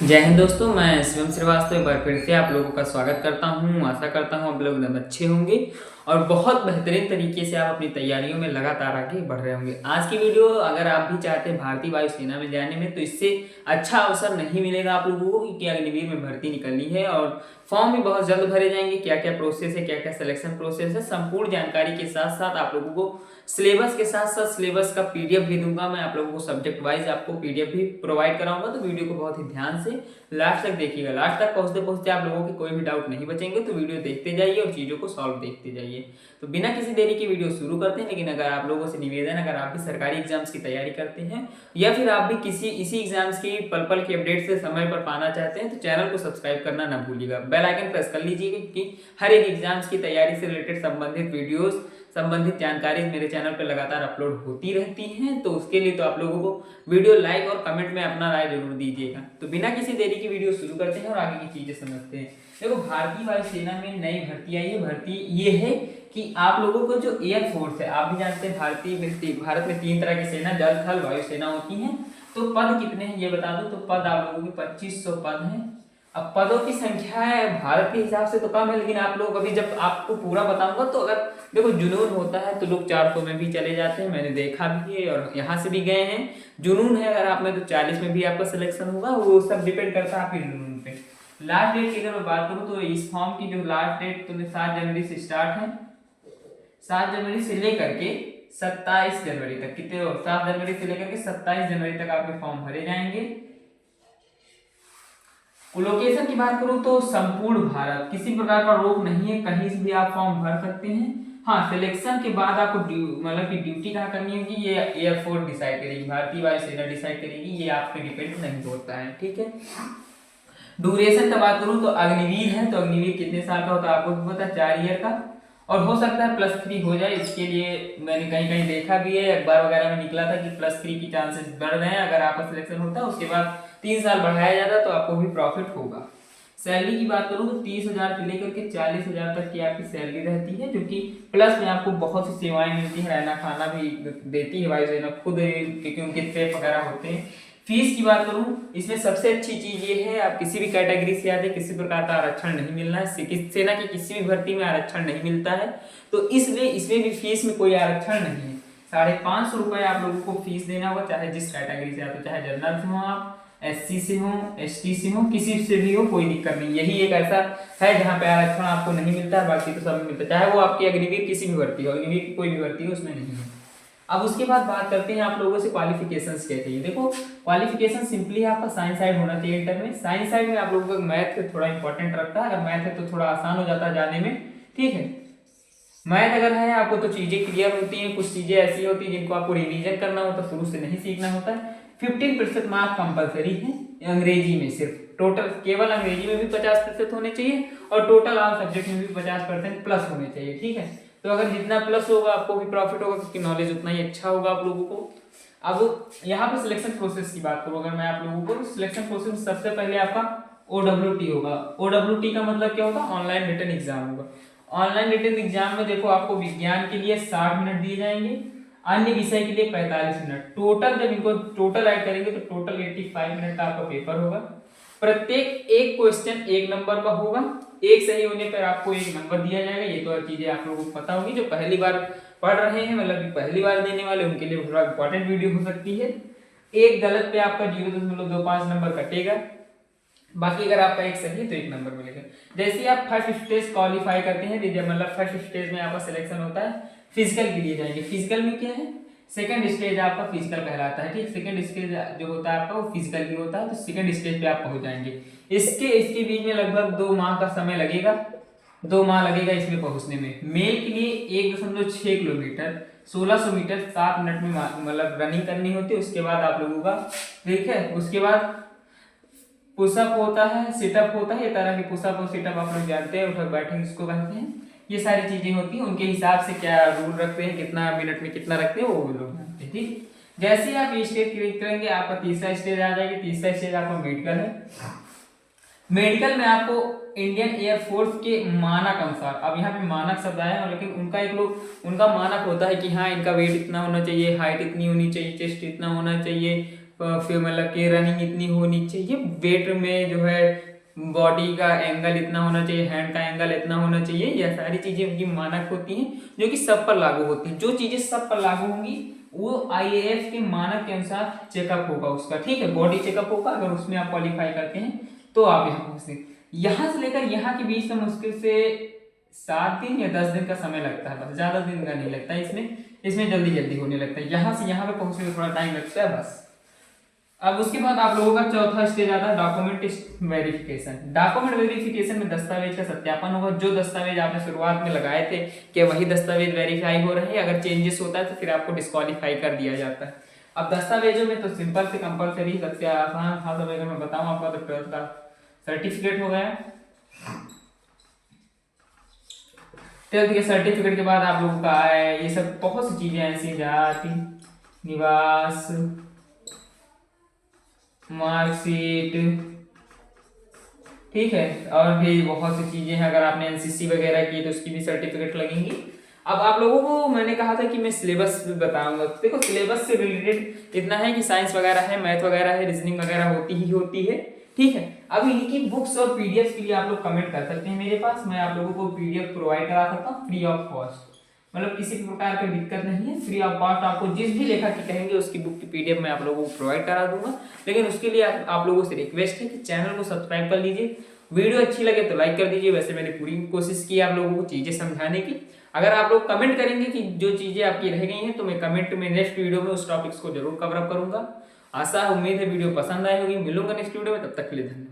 जय हिंद दोस्तों, मैं शिवम श्रीवास्तव एक बार फिर से आप लोगों का स्वागत करता हूं। आशा करता हूं आप लोग एकदम अच्छे होंगे और बहुत बेहतरीन तरीके से आप अपनी तैयारियों में लगातार आगे बढ़ रहे होंगे। आज की वीडियो अगर आप भी चाहते हैं भारतीय वायुसेना में जाने में, तो इससे अच्छा अवसर नहीं मिलेगा आप लोगों को, क्योंकि अग्निवीर में भर्ती निकलनी है और फॉर्म भी बहुत जल्द भरे जाएंगे। क्या क्या प्रोसेस है, क्या क्या सिलेक्शन प्रोसेस है, संपूर्ण जानकारी के साथ साथ आप लोगों को सिलेबस के साथ साथ सिलेबस का पीडीएफ भी दूंगा। मैं आप लोगों को सब्जेक्ट वाइज आपको पीडीएफ भी प्रोवाइड कराऊंगा, तो वीडियो को बहुत ही ध्यान से लास्ट तक देखिएगा। लास्ट तक पहुंचते पहुंचते आप लोगों के कोई भी डाउट नहीं बचेंगे, तो वीडियो देखते जाइए और चीज़ों को सॉल्व देखते जाइए। तो बिना किसी देरी की वीडियो शुरू करते हैं। लेकिन अगर आप लोगों से निवेदन, अगर आप भी सरकारी एग्जाम्स की तैयारी करते हैं या फिर आप भी किसी इसी एग्जाम्स की पल पल की अपडेट से समय पर पाना चाहते हैं, तो चैनल को सब्सक्राइब करना ना भूलिएगा, बेल आइकन प्रेस कर लीजिएगा, क्योंकि हर एक एग्जाम्स की तैयारी से रिलेटेड संबंधित वीडियोस, संबंधित जानकारी मेरे चैनल पर लगातार अपलोड होती रहती हैं। तो उसके लिए तो आप लोगों को वीडियो लाइक और कमेंट में अपना राय जरूर दीजिएगा। तो बिना किसी देरी की वीडियो शुरू करते हैं और आगे की चीजें समझते हैं। देखो, भारतीय वायुसेना में नई भर्ती आई है। भर्ती ये है कि आप लोगों को जो एयरफोर्स है, आप भी जानते हैं भारत में 3 तरह की सेना, जल थल वायुसेना होती है। तो पद कितने हैं ये बता दो। तो पद आप लोगों के 2500 पद हैं। अब पदों की संख्या है भारत के हिसाब से तो कम है, लेकिन आप लोग अभी जब आपको पूरा बताऊंगा तो अगर देखो, जुनून होता है तो लोग 400 में भी चले जाते हैं, मैंने देखा भी है और यहाँ से भी गए हैं। जुनून है अगर आप में तो 40 में भी आपका सिलेक्शन होगा, वो सब डिपेंड करता है आपके जुनून पे। लास्ट डेट की अगर मैं बात करूँ तो इस फॉर्म की जो लास्ट डेट तो 7 जनवरी से स्टार्ट है। 7 जनवरी से लेकर के 27 जनवरी तक, कितने 7 जनवरी से लेकर के 27 जनवरी तक आपके फॉर्म भरे जाएंगे। लोकेशन की बात करूं तो संपूर्ण भारत, किसी प्रकार का रोक नहीं है, कहीं से भी आप फॉर्म भर सकते हैं। हाँ, सिलेक्शन के बाद आपको मतलब कि ड्यूटी कहाँ करनी होगी ये एयरफोर्स डिसाइड करेगी, भारतीय वायुसेना डिसाइड करेगी, ये आप पे डिपेंड नहीं होता है। ठीक है। ड्यूरेशन का बात करूं तो अग्निवीर है, तो अग्निवीर कितने साल का होता है आपको भी पता है, 4 ईयर का, और हो सकता है +3 हो जाए। इसके लिए मैंने कहीं कहीं देखा भी है, अखबार वगैरह में निकला था कि +3 की चांसेस बढ़ रहे हैं। अगर आपका सिलेक्शन होता है उसके बाद 3 साल बढ़ाया जाता तो आपको भी प्रॉफिट होगा। सैलरी की बात करूं तो 30,000 से लेकर के 40,000 तक की आपकी सैलरी रहती है, जो कि प्लस में आपको बहुत सी सेवाएं मिलती है, रहना खाना भी देती है वायुसेना खुद, क्योंकि उनके ट्रेप वगैरह होते हैं। फीस की बात करूं, इसमें सबसे अच्छी चीज ये है, आप किसी भी कैटेगरी से आते, किसी प्रकार का आरक्षण नहीं मिलना है। सेना की किसी भी भर्ती में आरक्षण नहीं मिलता है, तो इसलिए इसमें भी फीस में कोई आरक्षण नहीं है। 550 रुपए आप लोगों को फीस देना होगा, चाहे जिस कैटेगरी से आते हो, चाहे जनरल से हो आप, SC से हो, ST से हो, किसी से भी हो, कोई दिक्कत नहीं। यही एक ऐसा है जहाँ पे आरक्षण आपको नहीं मिलता है, बाकी तो सब में मिलता है, चाहे वो आपकी अग्निवीर किसी भी भर्ती हो, अग्निवीर की कोई भी भर्ती हो उसमें नहीं है। अब उसके बाद बात करते हैं आप लोगों से क्वालिफिकेशंस क्या चाहिए। देखो, क्वालिफिकेशन सिंपली आपका साइंस साइड होना चाहिए इंटर में। साइंस साइड में आप लोगों का मैथ थोड़ा इंपॉर्टेंट रखता है, अगर मैथ है तो थोड़ा आसान हो जाता है जाने में। ठीक है, मैथ अगर है आपको तो चीजें क्लियर होती हैं, कुछ चीजें ऐसी होती हैं जिनको आपको रिवीजन करना होता है, शुरू से नहीं सीखना होता है। 15% मार्क्स कंपलसरी है अंग्रेजी में, सिर्फ टोटल केवल अंग्रेजी में भी 50% होने चाहिए और टोटल ऑल सब्जेक्ट में भी 50% प्लस होने चाहिए। ठीक है, तो अगर जितना प्लस होगा आपको भी प्रॉफिट होगा, क्योंकि नॉलेज उतना ही अच्छा होगा आप लोगों को। अब यहाँ पे सिलेक्शन प्रोसेस की बात करूँ अगर मैं आप लोगों को, सिलेक्शन प्रोसेस सबसे पहले आपका OWT होगा। OWT का मतलब क्या होगा, ऑनलाइन रिटन एग्जाम होगा। ऑनलाइन रिटन एग्जाम में देखो आपको विज्ञान के लिए 60 मिनट दिए जाएंगे, अन्य विषय के लिए 45 मिनट। टोटल जब इनको टोटल ऐड करेंगे तो टोटल 85 मिनट का आपका पेपर होगा। प्रत्येक एक क्वेश्चन 1 नंबर का होगा, एक सही होने पर आपको 1 नंबर दिया जाएगा। ये तो चीजें आप लोगों को पता होगी, जो पहली बार पढ़ रहे हैं, मतलब पहली बार देने वाले उनके लिए थोड़ा इंपॉर्टेंट वीडियो हो सकती है। एक गलत पे आपका 0.25 नंबर कटेगा, बाकी अगर आपका एक सही है तो 1 नंबर मिलेगा। जैसे आप फर्स्ट स्टेज क्वालिफाई करते हैं, मतलब फर्स्ट स्टेज में आपका सिलेक्शन होता है, फिजिकल के लिए जाएंगे। फिजिकल में क्या है, सेकंड स्टेज आपका फिजिकल कहलाता है। ठीक, सेकंड स्टेज जो होता है आपका वो फिजिकल भी होता है, तो सेकंड स्टेज पे आप पहुंच जाएंगे। इसके बीच में लगभग 2 माह का समय लगेगा, 2 माह लगेगा इसमें पहुंचने में। मेल के लिए 1.6 किलोमीटर 1600 मीटर 7 मिनट में मतलब रनिंग करनी होती है। उसके बाद आप लोगों का, ठीक है, उसके बाद पुशअप होता है, सिटअप होता है, ये तरह के पुशअप और सिटअप आप लोग जानते हैं, उठक बैठक जिसको कहते हैं। ये सारी चीजें होती हैं, उनके हिसाब से क्या रूल रखते हैं, कितना मिनट में कितना रखते हैं वो लोग जानते हैं। ठीक, जैसे ही आप ये स्टेज क्लियर करेंगे आपका तीसरा स्टेज आ जाएगा। तीसरा स्टेज आपका मेडिकल है। मेडिकल में आपको इंडियन एयरफोर्स के मानक अनुसार, अब यहाँ पे मानक शब्द आया है, लेकिन उनका मानक होता है कि हाँ इनका वेट इतना होना चाहिए, हाइट इतनी होनी चाहिए, चेस्ट इतना होना चाहिए, फिर मतलब कि रनिंग इतनी होनी चाहिए, वेट में जो है बॉडी का एंगल इतना होना चाहिए, हैंड का एंगल इतना होना चाहिए, यह सारी चीजें उनकी मानक होती हैं जो कि सब पर लागू होती हैं। जो चीजें सब पर लागू होंगी वो आईएएफ के मानक के अनुसार चेकअप होगा उसका, ठीक है, बॉडी चेकअप होगा। अगर उसमें आप क्वालिफाई करते हैं तो आप यहाँ पहुंचते हैं। यहाँ से लेकर यहाँ के बीच में मुश्किल से 7 दिन या 10 दिन का समय लगता है, बस ज्यादा दिन का नहीं लगता है। इसमें जल्दी जल्दी होने लगता है। यहाँ से यहाँ पे पहुंचने में थोड़ा टाइम लगता है बस। अब उसके बाद आप लोगों का चौथा स्टेज आता है डॉक्यूमेंट वेरिफिकेशन। डॉक्यूमेंट वेरिफिकेशन में दस्तावेज का सत्यापन होगा। जो दस्तावेज आपने शुरुआत में लगाए थे कि वही दस्तावेज वेरीफाई हो रहे हैं, अगर चेंजेस होता है तो फिर आपको डिस्क्वालीफाई कर दिया जाता है। अब दस्तावेजों में तो सिंपल से कंपलसरी सबसे आसान था, तो अगर मैं बताऊं आपका तो 12th का सर्टिफिकेट हो गया। 12th के सर्टिफिकेट के बाद आप लोगों का है ये सब बहुत सी चीजें ऐसी, जाति निवास, मार्कशीट, ठीक है, और भी बहुत सी चीजें हैं। अगर आपने एनसीसी वगैरह की तो उसकी भी सर्टिफिकेट लगेंगी। अब आप लोगों को मैंने कहा था कि मैं सिलेबस बताऊंगा। देखो सिलेबस से रिलेटेड इतना है कि साइंस वगैरह है, मैथ वगैरह है, रीजनिंग वगैरह होती है, ठीक है। अब इनकी बुक्स और पीडीएफ के लिए आप लोग कमेंट कर सकते हैं मेरे पास, मैं आप लोगों को पीडीएफ प्रोवाइड करा सकता हूँ फ्री ऑफ कॉस्ट। मतलब किसी भी प्रकार की दिक्कत नहीं है, फ्री ऑफ कॉस्ट आपको जिस भी लेखक की कहेंगे उसकी बुक की पीडीएफ मैं आप लोगों को प्रोवाइड करा दूंगा। लेकिन उसके लिए आप लोगों से रिक्वेस्ट है कि चैनल को सब्सक्राइब कर लीजिए, वीडियो अच्छी लगे तो लाइक कर दीजिए। वैसे मैंने पूरी कोशिश की आप लोगों को चीजें समझाने की। अगर आप लोग कमेंट करेंगे कि जो चीजें आपकी रह गई हैं तो मैं कमेंट में नेक्स्ट वीडियो में उस टॉपिक्स को जरूर कवर अप करूंगा। आशा उम्मीद है वीडियो पसंद आई होगी। मिलूंगा नेक्स्ट वीडियो में, तब तक के लिए धन्यवाद।